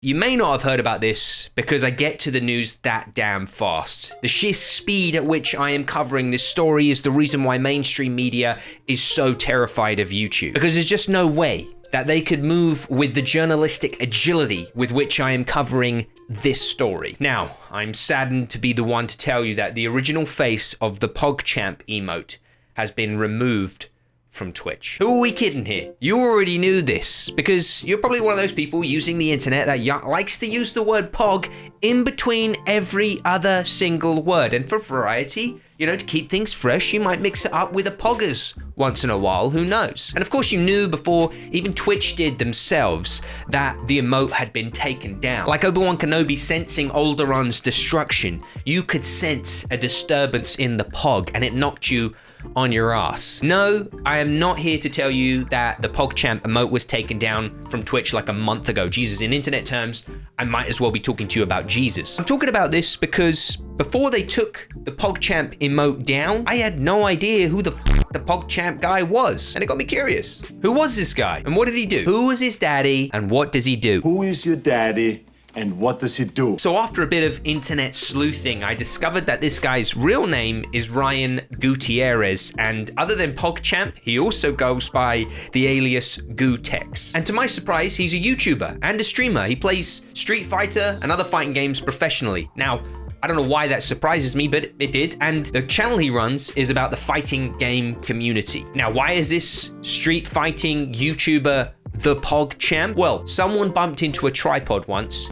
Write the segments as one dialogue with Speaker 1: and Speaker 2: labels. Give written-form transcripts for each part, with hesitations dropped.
Speaker 1: You may not have heard about this because I get to the news that damn fast. The sheer speed at which I am covering this story is the reason why mainstream media is so terrified of YouTube. Because there's just no way that they could move with the journalistic agility with which I am covering this story. Now, I'm saddened to be the one to tell you that the original face of the PogChamp emote has been removed from Twitch. Who are we kidding here? You already knew this because you're probably one of those people using the internet that likes to use the word pog in between every other single word. And for variety, you know, to keep things fresh, you might mix it up with a Poggers once in a while, who knows? And of course you knew before even Twitch did themselves that the emote had been taken down. Like Obi-Wan Kenobi sensing Alderaan's destruction, you could sense a disturbance in the pog and it knocked you on your ass. No, I am not here to tell you that the PogChamp emote was taken down from Twitch like a month ago. Jesus, in internet terms, I might as well be talking to you about Jesus. I'm talking about this because before they took the PogChamp emote down, I had no idea who the PogChamp guy was, and it got me curious. Who was this guy, and what did he do? Who was his daddy, and what does he do?
Speaker 2: Who is your daddy? And what does he do?
Speaker 1: So after a bit of internet sleuthing, I discovered that this guy's real name is Ryan Gutierrez, and other than PogChamp, he also goes by the alias Gootecks. And to my surprise, he's a YouTuber and a streamer. He plays Street Fighter and other fighting games professionally. Now, I don't know why that surprises me, but it did. And the channel he runs is about the fighting game community. Now, why is this street fighting YouTuber the PogChamp? Well, someone bumped into a tripod once,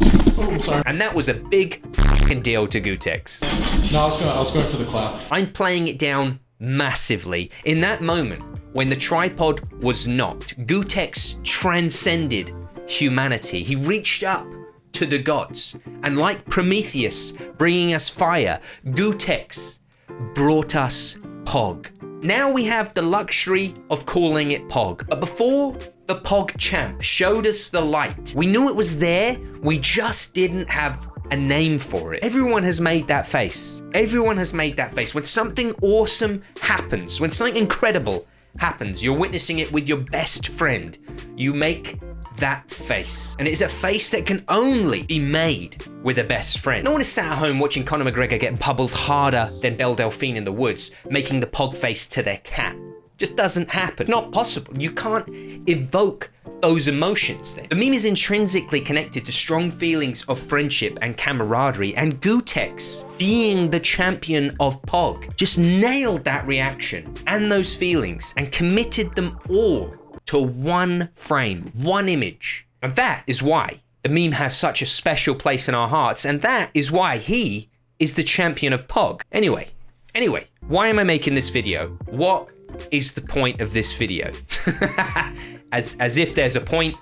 Speaker 1: and that was a big fucking deal to Gootecks.
Speaker 3: No, I was going for the clap.
Speaker 1: I'm playing it down massively. In that moment, when the tripod was knocked, Gootecks transcended humanity. He reached up to the gods, and like Prometheus bringing us fire, Gootecks brought us Pog. Now we have the luxury of calling it Pog, but before the PogChamp showed us the light, we knew it was there, we just didn't have a name for it. Everyone has made that face. Everyone has made that face. When something awesome happens, when something incredible happens, you're witnessing it with your best friend, you make that face. And it's a face that can only be made with a best friend. No one is sat at home watching Conor McGregor getting pummeled harder than Belle Delphine in the woods, making the pog face to their cat. Just doesn't happen. Not possible. You can't evoke those emotions then. The meme is intrinsically connected to strong feelings of friendship and camaraderie, and Gootecks, being the champion of Pog, just nailed that reaction and those feelings and committed them all to one frame, one image. And that is why the meme has such a special place in our hearts, and that is why he is the champion of Pog. Anyway, why am I making this video? What is the point of this video? as if there's a point,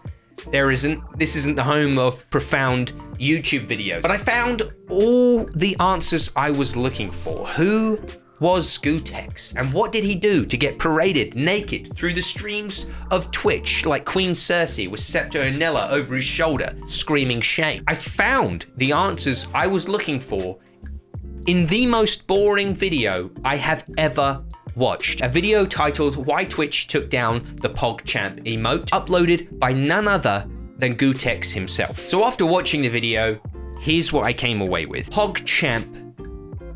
Speaker 1: there isn't. This isn't the home of profound YouTube videos. But I found all the answers I was looking for. Who was Gootecks, and what did he do to get paraded naked through the streams of Twitch like Queen Cersei with Septo Anella over his shoulder, screaming shame? I found the answers I was looking for in the most boring video I have ever watched. A video titled Why Twitch Took Down the PogChamp Emote, uploaded by none other than Gootecks himself. So after watching the video, here's what I came away with. PogChamp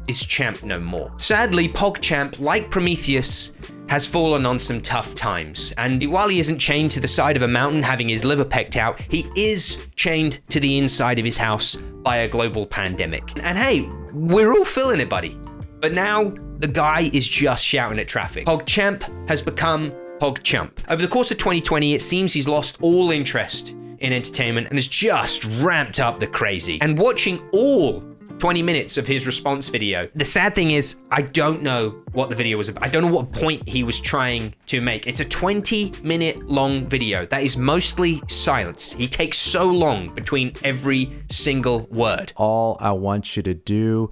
Speaker 1: is champ no more. Sadly, PogChamp, like Prometheus, has fallen on some tough times. And while he isn't chained to the side of a mountain having his liver pecked out, he is chained to the inside of his house by a global pandemic. And hey, we're all feeling it, buddy. But now, the guy is just shouting at traffic. PogChamp has become PogChump. Over the course of 2020, it seems he's lost all interest in entertainment and has just ramped up the crazy. And watching all 20 minutes of his response video, the sad thing is, I don't know what the video was about. I don't know what point he was trying to make. It's a 20-minute long video that is mostly silence. He takes so long between every single word.
Speaker 4: All I want you to do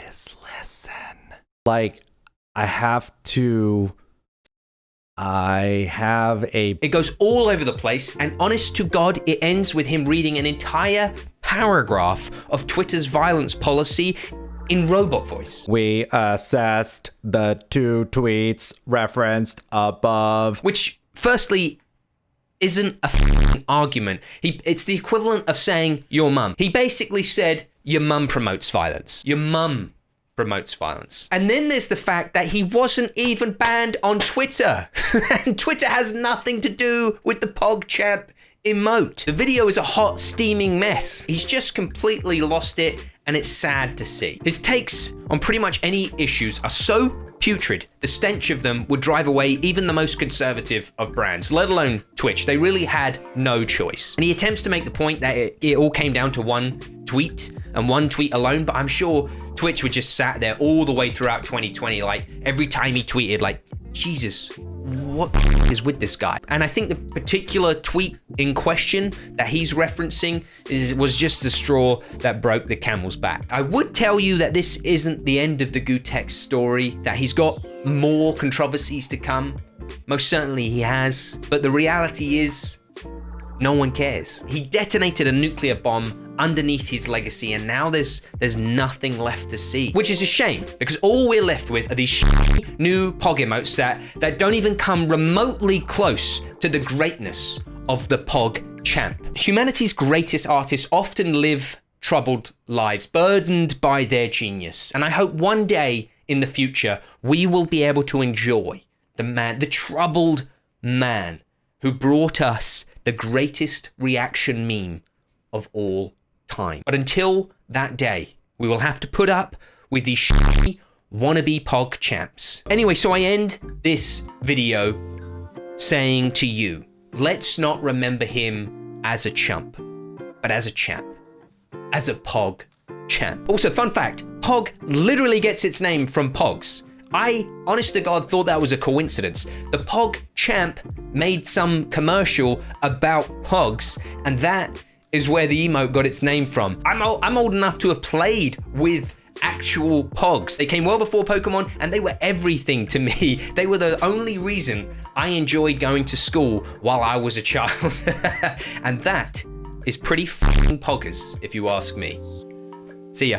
Speaker 4: is listen. Like,
Speaker 1: It goes all over the place, and honest to God, it ends with him reading an entire paragraph of Twitter's violence policy in robot voice.
Speaker 4: We assessed the 2 tweets referenced above.
Speaker 1: Which, firstly, isn't a f***ing argument. It's the equivalent of saying your mum. He basically said your mum promotes violence. Your mum promotes violence. And then there's the fact that he wasn't even banned on Twitter. And Twitter has nothing to do with the PogChamp emote. The video is a hot, steaming mess. He's just completely lost it, and it's sad to see. His takes on pretty much any issues are so putrid, the stench of them would drive away even the most conservative of brands, let alone Twitch. They really had no choice. And he attempts to make the point that it all came down to one tweet and one tweet alone, but I'm sure Twitch would just sat there all the way throughout 2020, like every time he tweeted, like, Jesus, what is with this guy? And I think the particular tweet in question that he's referencing was just the straw that broke the camel's back. I would tell you that this isn't the end of the Gootecks story, that he's got more controversies to come. Most certainly he has, but the reality is no one cares. He detonated a nuclear bomb underneath his legacy, and now there's nothing left to see, which is a shame, because all we're left with are these shitty new Pog emotes that don't even come remotely close to the greatness of the PogChamp. Humanity's greatest artists often live troubled lives, burdened by their genius, and I hope one day in the future we will be able to enjoy the troubled man who brought us the greatest reaction meme of all time. But until that day, we will have to put up with these shitty wannabe PogChamps. Anyway, so I end this video saying to you, let's not remember him as a chump, but as a champ, as a PogChamp. Also, fun fact, Pog literally gets its name from Pogs. I, honest to God, thought that was a coincidence. The PogChamp made some commercial about Pogs, and that is where the emote got its name from. I'm old enough to have played with actual Pogs. They came well before Pokemon, and they were everything to me. They were the only reason I enjoyed going to school while I was a child. And that is pretty f***ing poggers, if you ask me. See ya.